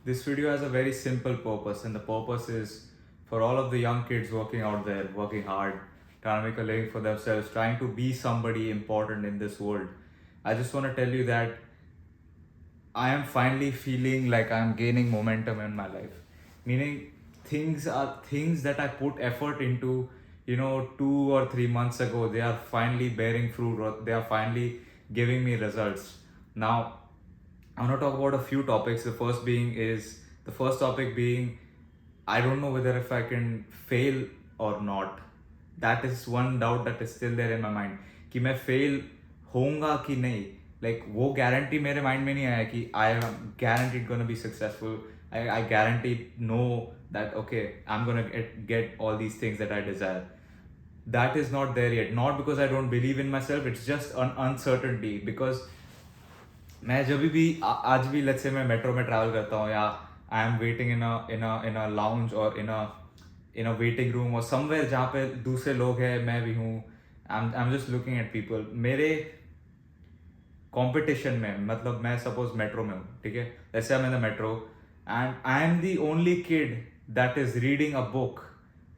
This video has a very simple purpose, and the purpose is for all of the young kids working out there, working hard, trying to make a living for themselves, trying to be somebody important in this world. I just want to tell you that I am finally feeling like I'm gaining momentum in my life. Meaning, things that I put effort into, 2 or 3 months ago, they are finally bearing fruit, or they are finally giving me results. Now, I want to talk about a few topics. The first topic being, I don't know whether if I can fail or not. That is one doubt that is still there in my mind. कि मैं fail होऊंगा कि नहीं. Like वो guarantee मेरे mind में नहीं आया कि I am guaranteed gonna be successful. I guaranteed know that okay, I'm gonna get all these things that I desire. That is not there yet. Not because I don't believe in myself. It's just an uncertainty. Because मैं जब भी आज भी let's say मैं metro में travel करता हूँ, या I am waiting in a lounge और इन अ वेटिंग रूम और समवेयर जहाँ पे दूसरे लोग हैं, मैं भी हूँ, I am just looking at people. मेरे कंपटीशन में, मतलब मैं सपोज मेट्रो में हूँ, ठीक है, जैसे I am in the metro and I am the only kid that is reading a book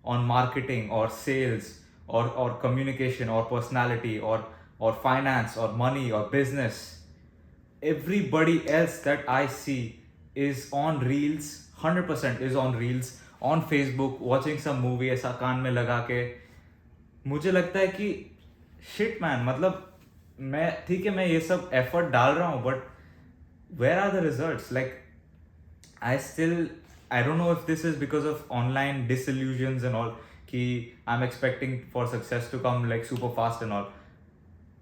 on marketing or sales or communication or personality or finance or money or business. Everybody else that I see is on reels, 100% is on reels, on Facebook, watching some movie ऐसा कान में लगा के. मुझे लगता है कि shit man, मतलब मैं ठीक है, मैं ये सब एफर्ट डाल रहा हूँ, but where are the results? Like I don't know if this is because of online disillusions and all, ki I'm expecting for success to come like super fast and all.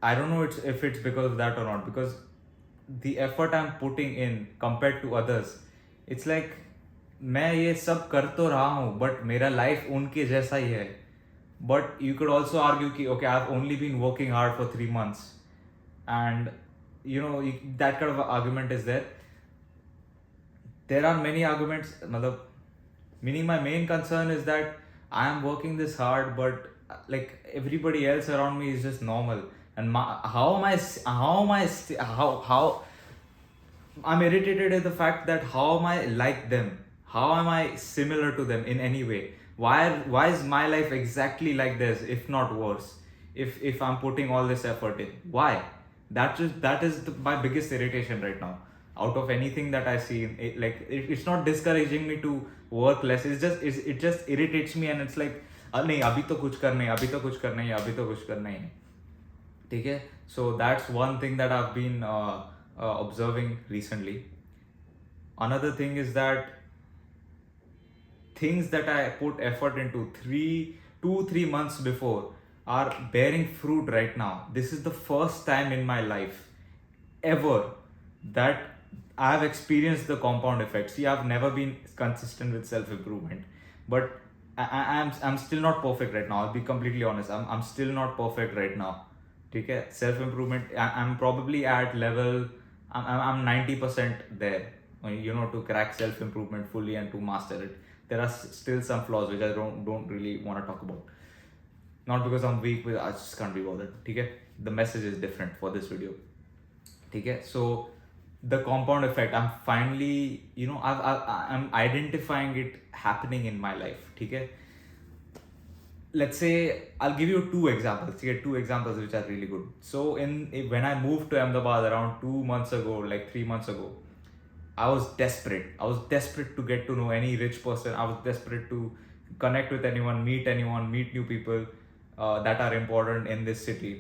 I don't know if it's because of that or not, because the effort I'm putting in compared to others, it's like मैं ये सब कर तो रहा हूँ but मेरा life उनके जैसा ही है. But you could also argue कि okay, I've only been working hard for 3 months, and that kind of argument is there. There are many arguments, matlab, meaning my main concern is that I am working this hard, but like everybody else around me is just normal. And how I'm irritated at the fact that how am I like them? How am I similar to them in any way? Why is my life exactly like this, if not worse? If I'm putting all this effort in, why? That is my biggest irritation right now. Out of anything that I see, it's not discouraging me to work less. It just irritates me, and it's like, नहीं अभी तो कुछ करना है, अभी तो कुछ करना है, अभी तो कुछ करना ही है, ठीक है. So that's one thing that I've been observing recently. Another thing is that things that I put effort into 2-3 months before are bearing fruit right now. This is the first time in my life ever that I've experienced the compound effect. See, I've never been consistent with self-improvement, but I'm still not perfect right now. I'll be completely honest. I'm still not perfect right now. Okay, self-improvement. I'm probably at level. I'm 90% there. To crack self-improvement fully and to master it. There are still some flaws which I don't really want to talk about. Not because I'm weak, but I just can't be bothered. Okay, the message is different for this video. Okay, so the compound effect, I'm finally, I'm identifying it happening in my life. Okay, let's say I'll give you two examples. Two examples which are really good. So when I moved to Ahmedabad around 2 months ago, like 3 months ago, I was desperate. I was desperate to get to know any rich person. I was desperate to connect with anyone, meet new people that are important in this city.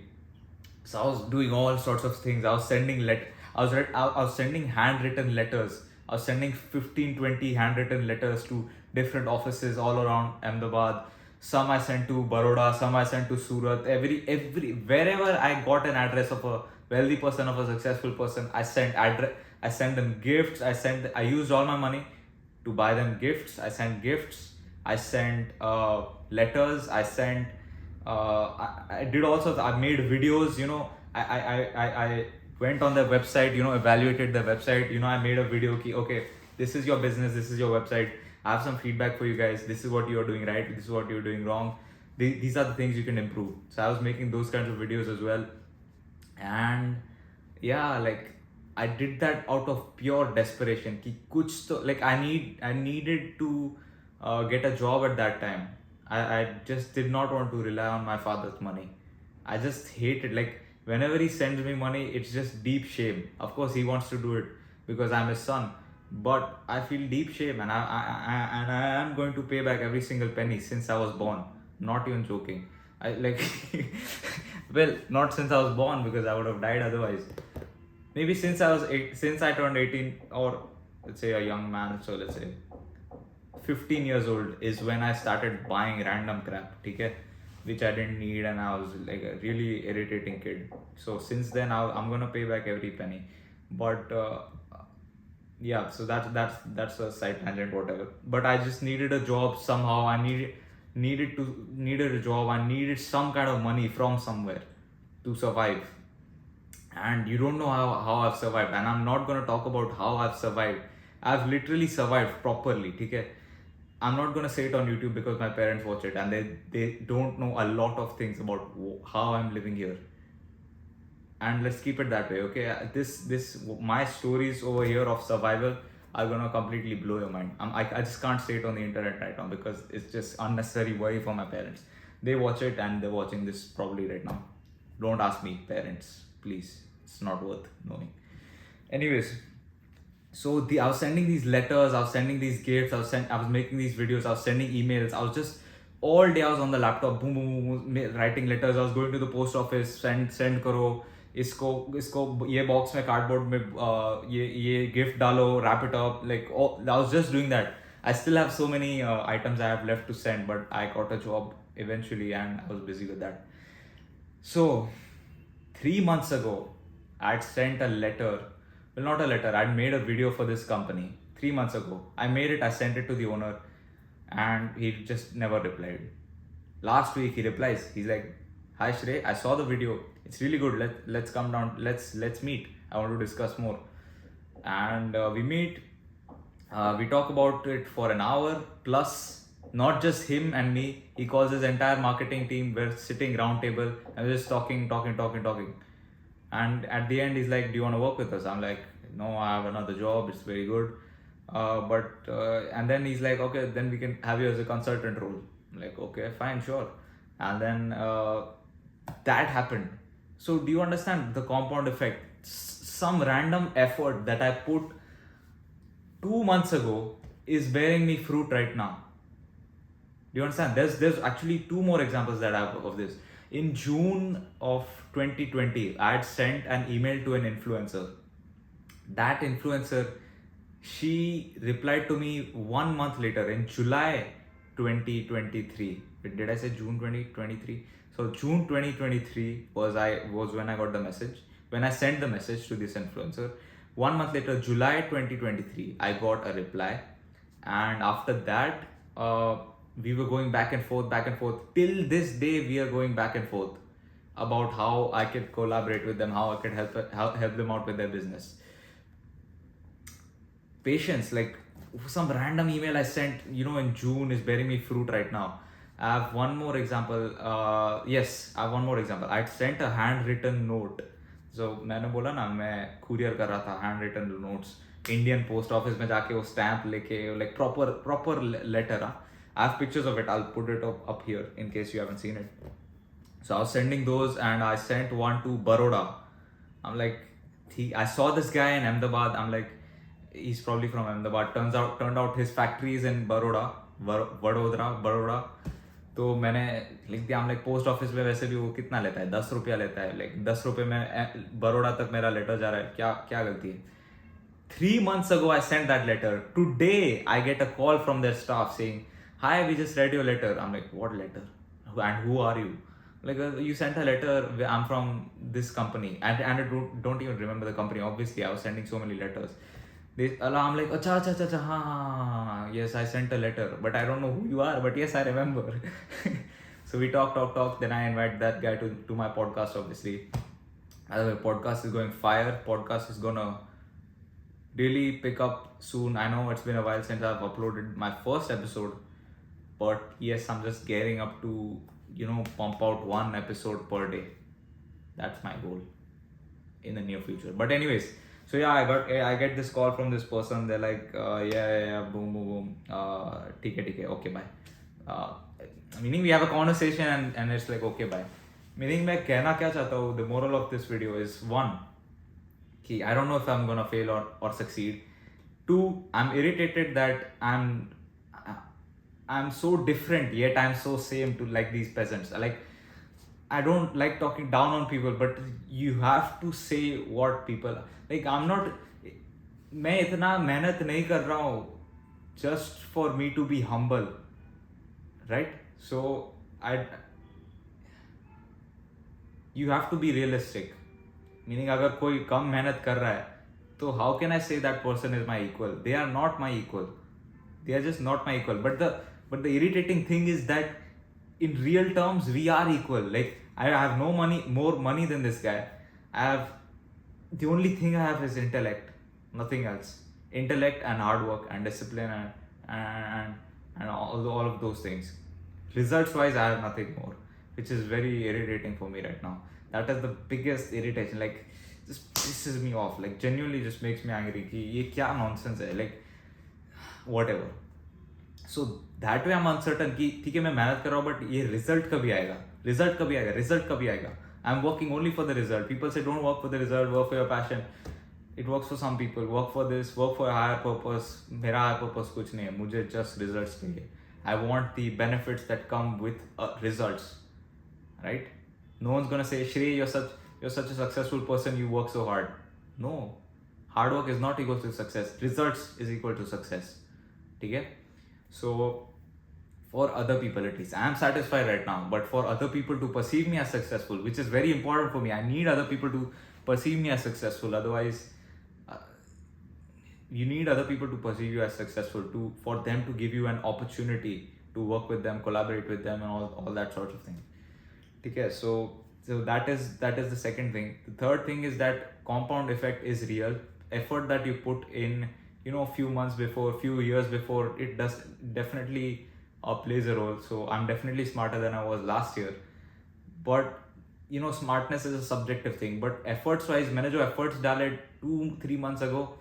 So I was doing all sorts of things. I was sending handwritten letters. I was sending 15-20 handwritten letters to different offices all around Ahmedabad. Some I sent to Baroda, some I sent to Surat. Every wherever I got an address of a wealthy person, of a successful person, I sent them gifts. I used all my money to buy them gifts. I sent gifts. I sent letters. I did also. I made videos. I went on the website. Evaluated the website. I made a video. Okay, this is your business. This is your website. I have some feedback for you guys. This is what you are doing right. This is what you're doing wrong. These are the things you can improve. So I was making those kinds of videos as well. And yeah, like I did that out of pure desperation. Ki kuch to, like I needed to get a job at that time. I just did not want to rely on my father's money. I just hate it. Like whenever he sends me money, it's just deep shame. Of course, he wants to do it because I'm his son, but I feel deep shame, and I am going to pay back every single penny since I was born. Not even joking. I like, well, not since I was born because I would have died otherwise. Maybe since I turned 18, or let's say a young man, so let's say 15 years old is when I started buying random crap, okay, which I didn't need, and I was like a really irritating kid. So since then, I'm gonna pay back every penny. But yeah, so that's a side tangent, whatever. But I just needed a job somehow. I needed a job. I needed some kind of money from somewhere to survive. And you don't know how I've survived. And I'm not gonna talk about how I've survived. I've literally survived properly. Okay? I'm not gonna say it on YouTube because my parents watch it and they don't know a lot of things about how I'm living here. And let's keep it that way, okay? This my stories over here of survival are gonna completely blow your mind. I just can't say it on the internet right now because it's just unnecessary worry for my parents. They watch it and they're watching this probably right now. Don't ask me, parents, please. It's not worth knowing. Anyways, so I was sending these letters, I was sending these gifts, I was making these videos, I was sending emails, I was just all day I was on the laptop, boom boom boom, boom writing letters. I was going to the post office, send करो इसको ये box में cardboard में ये gift डालो, wrap it up. Like, oh, I was just doing that. I still have so many items I have left to send, but I got a job eventually and I was busy with that. So 3 months ago, I'd sent a letter. Well, not a letter. I'd made a video for this company 3 months ago. I made it. I sent it to the owner, and he just never replied. Last week he replies. He's like, "Hi Shrey, I saw the video. It's really good. Let's come down. Let's meet. I want to discuss more." And we meet. We talk about it for an hour plus. Not just him and me. He calls his entire marketing team. We're sitting round table and we're just talking. And at the end, he's like, "Do you want to work with us?" I'm like, "No, I have another job. It's very good." And then he's like, "Okay, then we can have you as a consultant role." I'm like, "Okay, fine, sure." And then that happened. So do you understand the compound effect? Some random effort that I put 2 months ago is bearing me fruit right now. Do you understand? There's actually two more examples that I have of this. In June of 2020, I had sent an email to an influencer. That influencer, she replied to me 1 month later in July 2023. Did I say June 2023? So June 2023 was when I got the message. When I sent the message to this influencer, 1 month later, July 2023, I got a reply, and after that, we were going back and forth. Till this day, we are going back and forth about how I could collaborate with them, how I could help them out with their business. Patience, like some random email I sent, in June is bearing me fruit right now. I have one more example. Yes, I have one more example. I sent a handwritten note. So मैंने बोला ना मैं courier कर रहा था handwritten notes. Indian post office में जाके वो stamp लेके like proper letter. I have pictures of it. I'll put it up here in case you haven't seen it. So I was sending those, and I sent one to Baroda. I'm like, I saw this guy in Ahmedabad. I'm like, he's probably from Ahmedabad. Turned out his factory is in Baroda. Baroda. तो मैंने लिख दिया, हम like post office में वैसे भी वो कितना लेता है, 10 रुपया लेता है, लाइक 10 रुपये में बड़ौदा तक मेरा लेटर जा रहा है, क्या गलती है. 3 months ago I sent that letter. Today I get a call from their staff saying, "Hi, we just read your letter." I'm like, "What letter? And who are you?" Like, "You sent a letter. I'm from this company." And I don't even remember the company. Obviously, I was sending so many letters. I'm like, acha, हाँ, yes, I sent a letter, but I don't know who you are, but yes, I remember. So we talk. Then I invite that guy to my podcast, obviously. The podcast is going fire. Podcast is gonna really pick up soon. I know it's been a while since I've uploaded my first episode, but yes, I'm just gearing up to, pump out one episode per day. That's my goal in the near future. But anyways, So yeah, I get this call from this person. They're like, yeah, boom, boom, boom. ठीक है, okay, bye. Uh, Meaning we have a conversation and it's like okay, bye. Meaning मैं कहना क्या चाहता हूँ? The moral of this video is one, कि I don't know if I'm gonna fail or succeed. Two, I'm irritated that I'm so different yet I'm so same to like these peasants. Like I don't like talking down on people, but you have to say what people like. I'm not. मैं इतना मेहनत नहीं कर रहा हूँ just for me to be humble, right? So you have to be realistic. Meaning अगर कोई कम मेहनत कर रहा है तो how can I say that person is my equal? They are not my equal. They are just not my equal. But the irritating thing is that in real terms we are equal. Like I have no money, more money than this guy. I have the only thing I have is intellect, nothing else. Intellect and hard work and discipline and all of those things. Results wise, I have nothing more, which is very irritating for me right now. That is the biggest irritation. Like just pisses me off. Like genuinely just makes me angry. कि ये क्या nonsense है? Like whatever. So that way I'm uncertain कि ठीक है मैं मेहनत कर रहा हूँ but ये result कभी आएगा? Result कभी आएगा? Result कभी आएगा? I'm working only for the result. People say don't work for the result, work for your passion. It works for some people. Work for this, work for a higher purpose. मेरा higher purpose कुछ नहीं है. मुझे just results चाहिए. I want the benefits that come with results, right? No one's gonna say, Shri, you're such a successful person. You work so hard. No, hard work is not equal to success. Results is equal to success. Okay? So for other people at least, I am satisfied right now. But for other people to perceive me as successful, which is very important for me, I need other people to perceive me as successful. Otherwise, you need other people to perceive you as successful for them to give you an opportunity to work with them, collaborate with them, and all that sort of thing. Okay, so that is the second thing. The third thing is that compound effect is real. Effort that you put in, few months before, few years before, it does definitely plays a role. So I'm definitely smarter than I was last year. But smartness is a subjective thing. But efforts wise, मैंने जो efforts डाले 2-3 months ago,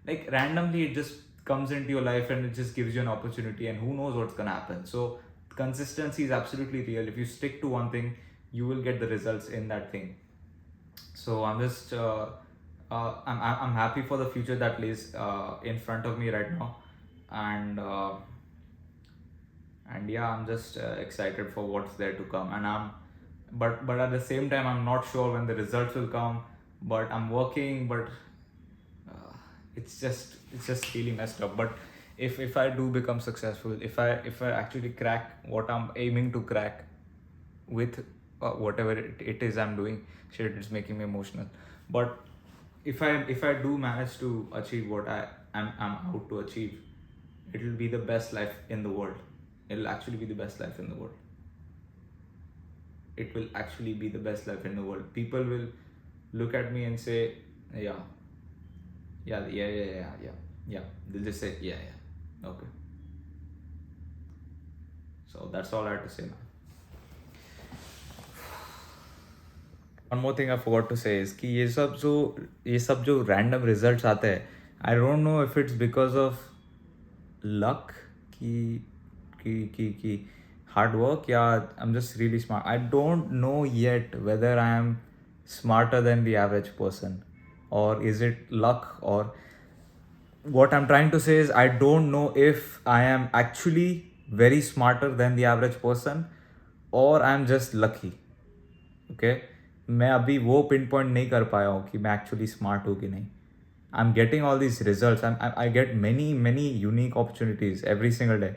like randomly it just comes into your life and it just gives you an opportunity, and who knows what's gonna happen. So consistency is absolutely real. If you stick to one thing, you will get the results in that thing. So I'm just I'm happy for the future that lays in front of me right now, and yeah, I'm just excited for what's there to come. And but at the same time, I'm not sure when the results will come. But I'm working, but it's just really messed up. But if I do become successful, if I actually crack what I'm aiming to crack with whatever it is I'm doing, shit, it's making me emotional. But if I do manage to achieve what I'm out to achieve, it'll be the best life in the world. It'll actually be the best life in the world. It will actually be the best life in the world. People will look at me and say, yeah. They'll just say, yeah. Okay. So that's all I have to say now. One more thing I forgot to say is कि ये सब जो random results आते हैं, I don't know if it's because of luck कि hard work, yeah, I'm just really smart. I don't know yet whether I am smarter than the average person, or is it luck, or what I'm trying to say is I don't know if I am actually very smarter than the average person or I'm just lucky. Okay, मैं अभी वो pinpoint नहीं कर पाया हूँ कि मैं actually smart हूँ कि नहीं. I'm getting all these results. I get many unique opportunities every single day.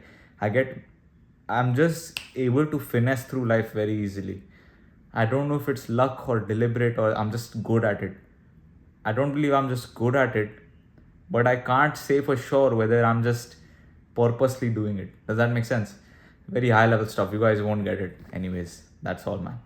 I'm just able to finesse through life very easily. I don't know if it's luck or deliberate or I'm just good at it. I don't believe I'm just good at it, but I can't say for sure whether I'm just purposely doing it. Does that make sense? Very high level stuff. You guys won't get it. Anyways, that's all, man.